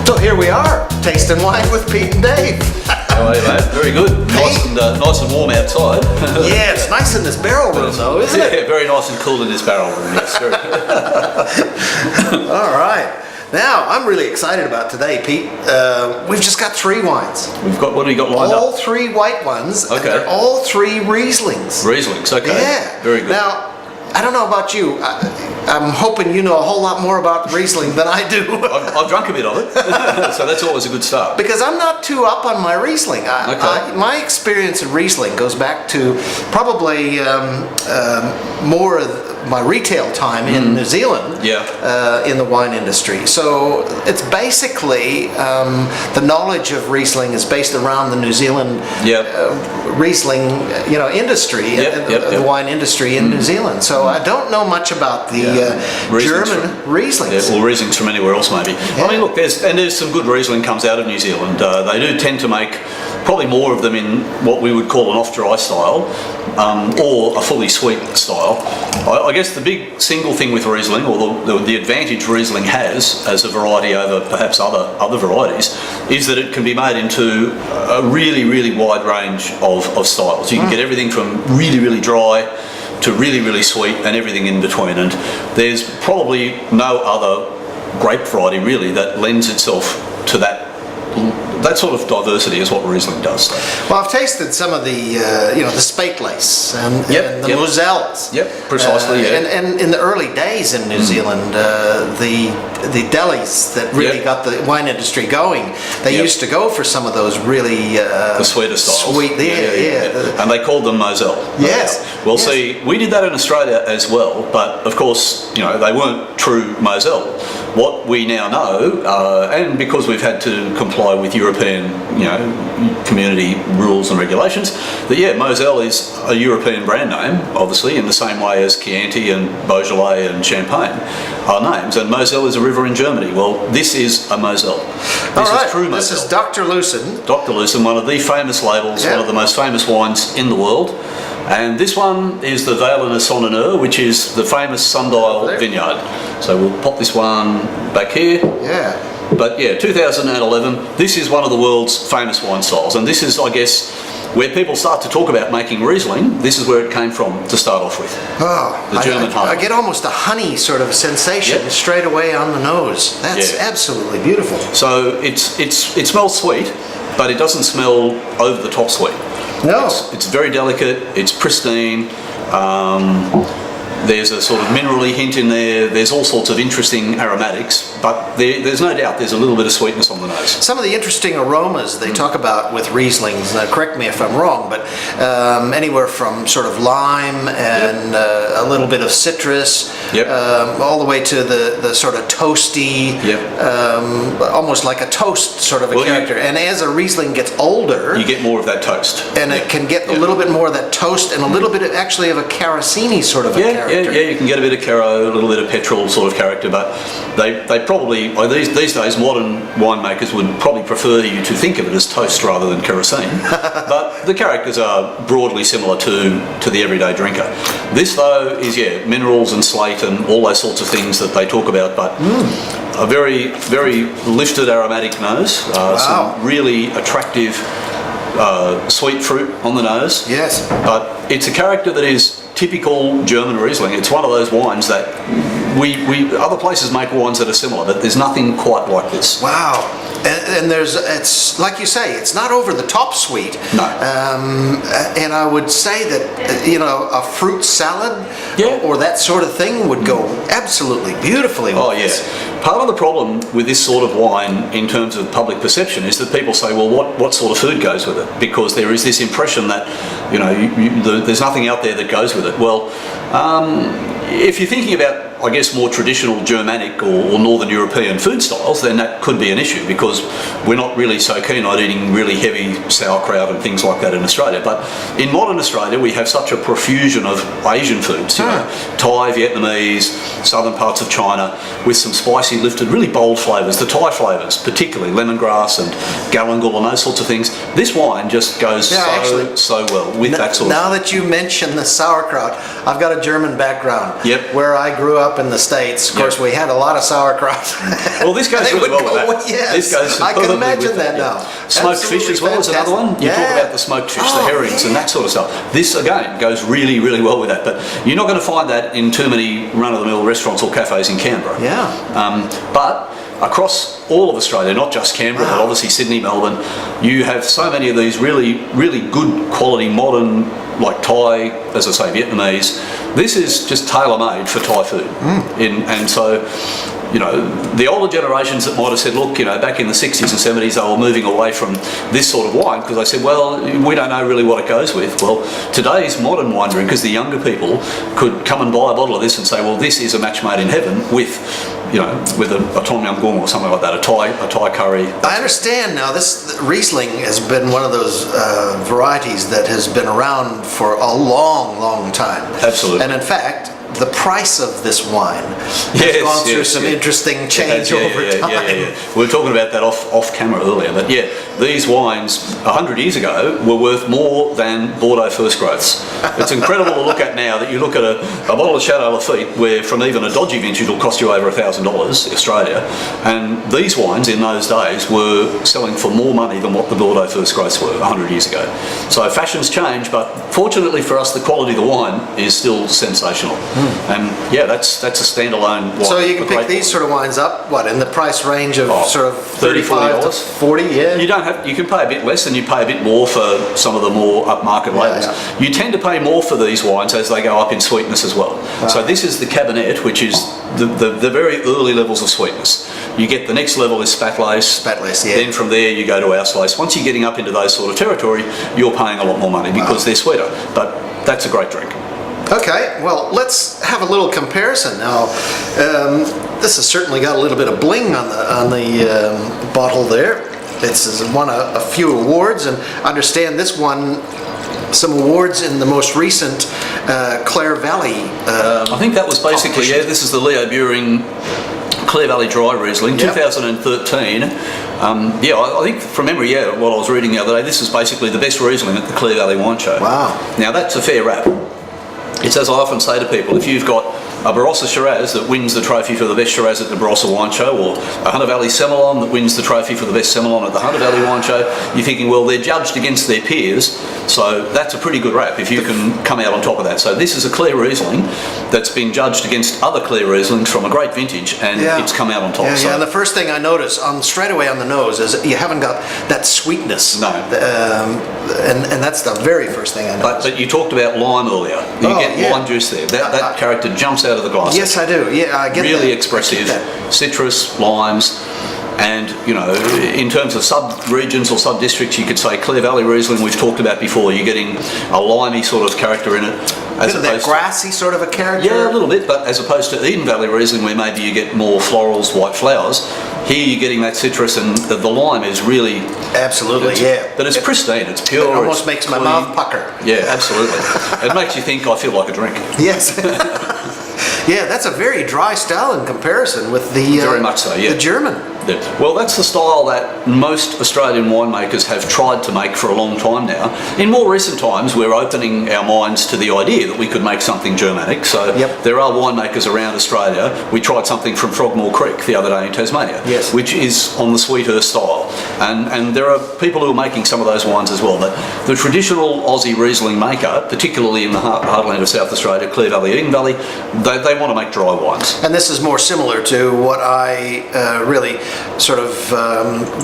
So here we are, tasting wine with Pete and Dave. How are you, mate? Very good. Nice and warm outside. Yeah, it's nice in this barrel room though, isn't it? Yeah, very nice and cool in this barrel room, yes. All right. Now, I'm really excited about today, Pete. We've just got 3 wines. What have we got lined all up? 3 white ones. Okay. And they're all 3 Rieslings. Rieslings, okay. Yeah. Very good. Now, I don't know about you. I'm hoping you know a whole lot more about Riesling than I do. I've drunk a bit of it, so that's always a good start. Because I'm not too up on my Riesling. My experience in Riesling goes back to probably more of my retail time in New Zealand, in the wine industry. So it's basically the knowledge of Riesling is based around the New Zealand Riesling, industry, the wine industry in New Zealand. So I don't know much about the German Rieslings. Yeah, well, Rieslings from anywhere else maybe. Yeah. I mean, look, there's some good Riesling comes out of New Zealand. They do tend to make probably more of them in what we would call an off-dry style, or a fully sweet style. I guess the big single thing with Riesling, or the advantage Riesling has as a variety over perhaps other varieties, is that it can be made into a really, really wide range of styles. You can get everything from really, really dry to really, really sweet and everything in between. And there's probably no other grape variety really that lends itself to that sort of diversity is what Riesling does. Well, I've tasted some of the the Spätlese and the Moselles. Yep, precisely. And in the early days in New Zealand, the delis that really got the wine industry going, they used to go for some of those really the sweeter styles. Sweet, and they called them Moselle. Yes. Well, see, we did that in Australia as well, but of course, they weren't true Moselle. What we now know, and because we've had to comply with European, community rules and regulations, that Moselle is a European brand name, obviously, in the same way as Chianti and Beaujolais and Champagne are names, and Moselle is a river in Germany. Well, this is a Moselle. This is true Moselle. This is Dr. Lucen. Dr. Lucen, one of the famous labels, one of the most famous wines in the world. And this one is the Vale Sonneneur, which is the famous sundial vineyard. So we'll pop this one back here. Yeah. But 2011, this is one of the world's famous wine styles. And this is, I guess, where people start to talk about making Riesling. This is where it came from to start off with. The German honey. I get almost a honey sort of sensation straight away on the nose. That's absolutely beautiful. So it smells sweet, but it doesn't smell over the top sweet. No. It's very delicate, it's pristine, there's a sort of minerally hint in there, there's all sorts of interesting aromatics, but there's no doubt there's a little bit of sweetness on the nose. Some of the interesting aromas they talk about with Rieslings, correct me if I'm wrong, but anywhere from sort of lime and a little bit of citrus, all the way to the sort of toasty, almost like a toast sort of a character. And as a Riesling gets older, you get more of that toast. And it can get a little bit more of that toast and a little bit actually of a Carasini sort of a character. Yeah, you can get a bit of Caro, a little bit of petrol sort of character, but they probably, these days, modern winemakers would probably prefer you to think of it as toast rather than kerosene. But the characters are broadly similar to the everyday drinker. This, though, is, minerals and slate and all those sorts of things that they talk about, but a very, very lifted aromatic nose, some really attractive sweet fruit on the nose. Yes. But it's a character that is typical German Riesling. It's one of those wines that other places make wines that are similar, but there's nothing quite like this. Wow. And it's like you say, it's not over the top sweet. No. And I would say that a fruit salad or that sort of thing would go absolutely beautifully with this. Part of the problem with this sort of wine in terms of public perception is that people say, well, what sort of food goes with it? Because there is this impression that there's nothing out there that goes with it. Well, if you're thinking about, I guess, more traditional Germanic or Northern European food styles, then that could be an issue because we're not really so keen on eating really heavy sauerkraut and things like that in Australia. But in modern Australia, we have such a profusion of Asian foods, Thai, Vietnamese, southern parts of China, with some spicy, lifted, really bold flavours, the Thai flavours, particularly lemongrass and galangal and those sorts of things. This wine just goes so well with that sort of... Now that you mention the sauerkraut, I've got a German background. Yep. Where I grew up in the States, of course, we had a lot of sauerkraut. Well, this goes really well with that. Yes, this goes I can imagine with that now. Smoked fish as well is another one. You talk about the smoked fish, the herrings and that sort of stuff. This, again, goes really, really well with that. But you're not going to find that in too many run-of-the-mill restaurants or cafes in Canberra. Yeah. But across all of Australia, not just Canberra, but obviously Sydney, Melbourne, you have so many of these really, really good quality modern, like Thai, as I say, Vietnamese. This is just tailor-made for Thai food. And so, you know, the older generations that might have said, look, you know, back in the 60s and 70s, they were moving away from this sort of wine because they said, well, we don't know really what it goes with. Well, today's modern wine drinkers, the younger people, could come and buy a bottle of this and say, well, this is a match made in heaven with, you know, with a tom yum goong or something like that, a Thai curry. I understand now. This Riesling has been one of those varieties that has been around for a long, long time. Absolutely. And in fact, the price of this wine has gone through some interesting change over time. We were talking about that off camera earlier, but yeah, these wines 100 years ago were worth more than Bordeaux First Growths. It's incredible to look at now that you look at a bottle of Chateau Lafite where from even a dodgy vintage will cost you over $1,000 Australia, and these wines in those days were selling for more money than what the Bordeaux First Growths were 100 years ago. So fashions change, but fortunately for us, the quality of the wine is still sensational. And yeah, that's a standalone wine. So you can pick these sort of wines up, what, in the price range of sort of $35 to $40? Yeah. You can pay a bit less and you pay a bit more for some of the more upmarket labels. You tend to pay more for these wines as they go up in sweetness as well. So this is the Cabernet, which is the very early levels of sweetness. You get the next level is Spätlese. Then from there you go to Auslese. Once you're getting up into those sort of territory, you're paying a lot more money because they're sweeter. But that's a great drink. Okay, well, let's have a little comparison now. This has certainly got a little bit of bling on the bottle there. It's won a few awards, and I understand this won some awards in the most recent Clare Valley. I think that was basically, this is the Leo Buring Clare Valley Dry Riesling, 2013. I think from memory, what I was reading the other day, this is basically the best Riesling at the Clare Valley Wine Show. Wow. Now that's a fair rap. It's as I often say to people, if you've got a Barossa Shiraz that wins the trophy for the best Shiraz at the Barossa Wine Show, or a Hunter Valley Semillon that wins the trophy for the best Semillon at the Hunter Valley Wine Show, you're thinking, well, they're judged against their peers, so that's a pretty good rap if you can come out on top of that. So this is a Clare Riesling that's been judged against other Clare Rieslings from a great vintage, and it's come out on top. And the first thing I notice straight away on the nose is you haven't got that sweetness. No. And that's the very first thing I notice. But you talked about lime earlier. You get lime juice there. That character jumps out of the glass. Yes, I do. Yeah, I get really that. Expressive. Citrus, limes, and you know, in terms of sub-regions or sub-districts, you could say Clare Valley Riesling we've talked about before. You're getting a limey sort of character in it. As that grassy sort of a character? Yeah, a little bit, but as opposed to Eden Valley Riesling where maybe you get more florals, white flowers, here you're getting that citrus, and the lime is really... Absolutely, But it's pristine, it's pure. It almost makes my mouth pucker. Yeah, absolutely. It makes you think I feel like a drink. Yes. Yeah, that's a very dry style in comparison with the very much so, the German. Yeah. Well, that's the style that most Australian winemakers have tried to make for a long time now. In more recent times, we're opening our minds to the idea that we could make something Germanic. So there are winemakers around Australia. We tried something from Frogmore Creek the other day in Tasmania, which is on the sweeter style. And there are people who are making some of those wines as well. But the traditional Aussie Riesling maker, particularly in the heartland of South Australia, Clare Valley, Eden Valley, they want to make dry wines. And this is more similar to what I really sort of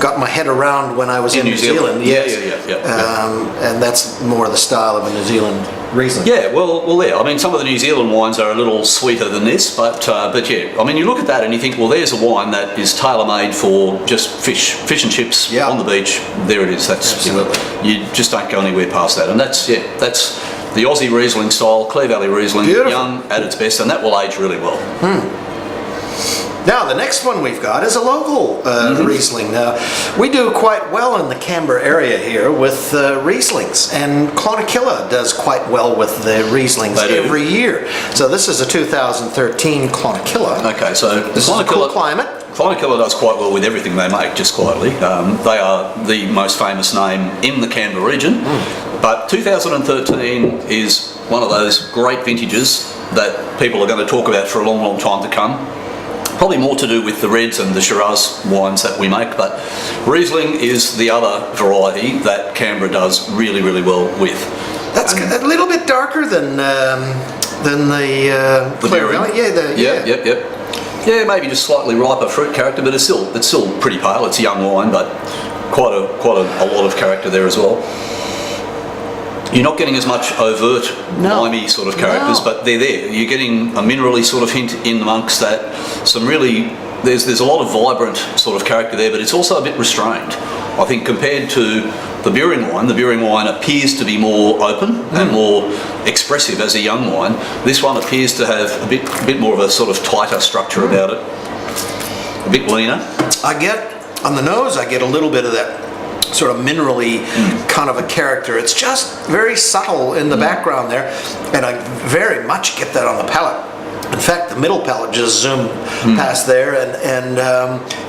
got my head around when I was in New Zealand. And that's more the style of a New Zealand Riesling. Yeah, well, I mean, some of the New Zealand wines are a little sweeter than this, but yeah, I mean, you look at that and you think, well, there's a wine that is tailor-made for just fish and chips on the beach. There it is. That's you just don't go anywhere past that, and that's the Aussie Riesling style, Clare Valley Riesling, young at its best, and that will age really well. Now, the next one we've got is a local Riesling. We do quite well in the Canberra area here with Rieslings, and Clonakilla does quite well with the Rieslings every year. So this is a 2013 Clonakilla. Okay, so this is a cool climate. Clonakilla does quite well with everything they make, just quietly. They are the most famous name in the Canberra region, but 2013 is one of those great vintages that people are going to talk about for a long, long time to come. Probably more to do with the reds and the Shiraz wines that we make, but Riesling is the other variety that Canberra does really, really well with. That's a little bit darker than the Clare Valley. Yeah, maybe just slightly riper fruit character, but it's still pretty pale. It's a young wine, but quite a lot of character there as well. You're not getting as much overt, limey sort of characters, but they're there. You're getting a minerally sort of hint in amongst that. Some really, there's a lot of vibrant sort of character there, but it's also a bit restrained. I think compared to the Buring wine appears to be more open and more expressive as a young wine. This one appears to have a bit more of a sort of tighter structure about it, a bit leaner. On the nose, I get a little bit of that sort of minerally kind of a character. It's just very subtle in the background there, and I very much get that on the palate. In fact, the middle palate just zoomed past there, and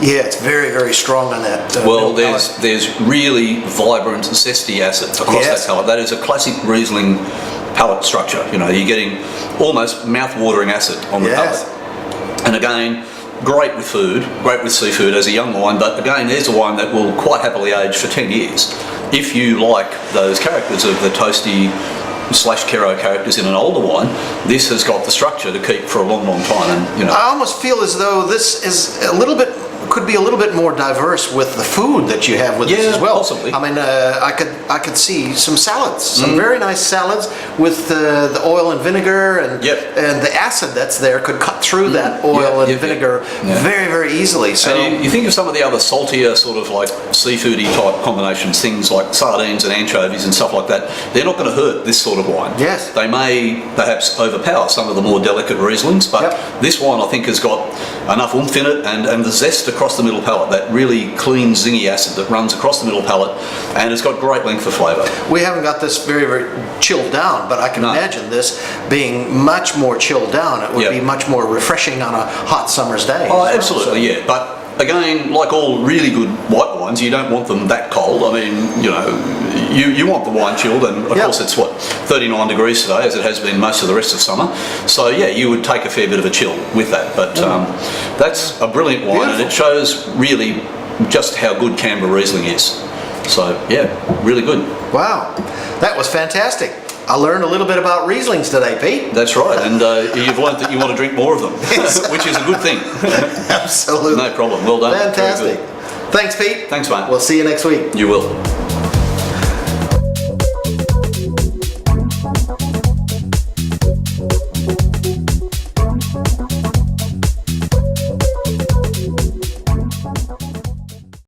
yeah, it's very, very strong on that. Well, there's really vibrant, zesty acid across that palate. That is a classic Riesling palate structure. You know, you're getting almost mouth-watering acid on the palate. And again, great with food, great with seafood as a young wine, but again, there's a wine that will quite happily age for 10 years. If you like those characters of the toasty / Kero characters in an older wine, this has got the structure to keep for a long, long time. And you know, I almost feel as though this is could be a little bit more diverse with the food that you have with this as well. Possibly. I mean, I could see some salads, some very nice salads with the oil and vinegar, and the acid that's there could cut through that oil and vinegar very, very easily. So and you think of some of the other saltier sort of like seafoody type combinations, things like sardines and anchovies and stuff like that. They're not going to hurt this sort of wine. Yes. They may perhaps overpower some of the more delicate Rieslings, but this wine I think has got enough oomph in it and the zest across the middle palate, that really clean zingy acid that runs across the middle palate, and it's got great length of flavour. We haven't got this very, very chilled down, but I can imagine this being much more chilled down. It would be much more refreshing on a hot summer's day. Oh, absolutely, yeah. But again, like all really good white wines, you don't want them that cold. I mean, you know, you want the wine chilled, and of course it's 39 degrees today, as it has been most of the rest of summer. So yeah, you would take a fair bit of a chill with that. But that's a brilliant wine, and it shows really just how good Canberra Riesling is. So yeah, really good. Wow, that was fantastic. I learned a little bit about Rieslings today, Pete. That's right, and you've learned that you want to drink more of them, which is a good thing. Absolutely. No problem. Well done. Fantastic. Thanks, Pete. Thanks, mate. We'll see you next week. You will.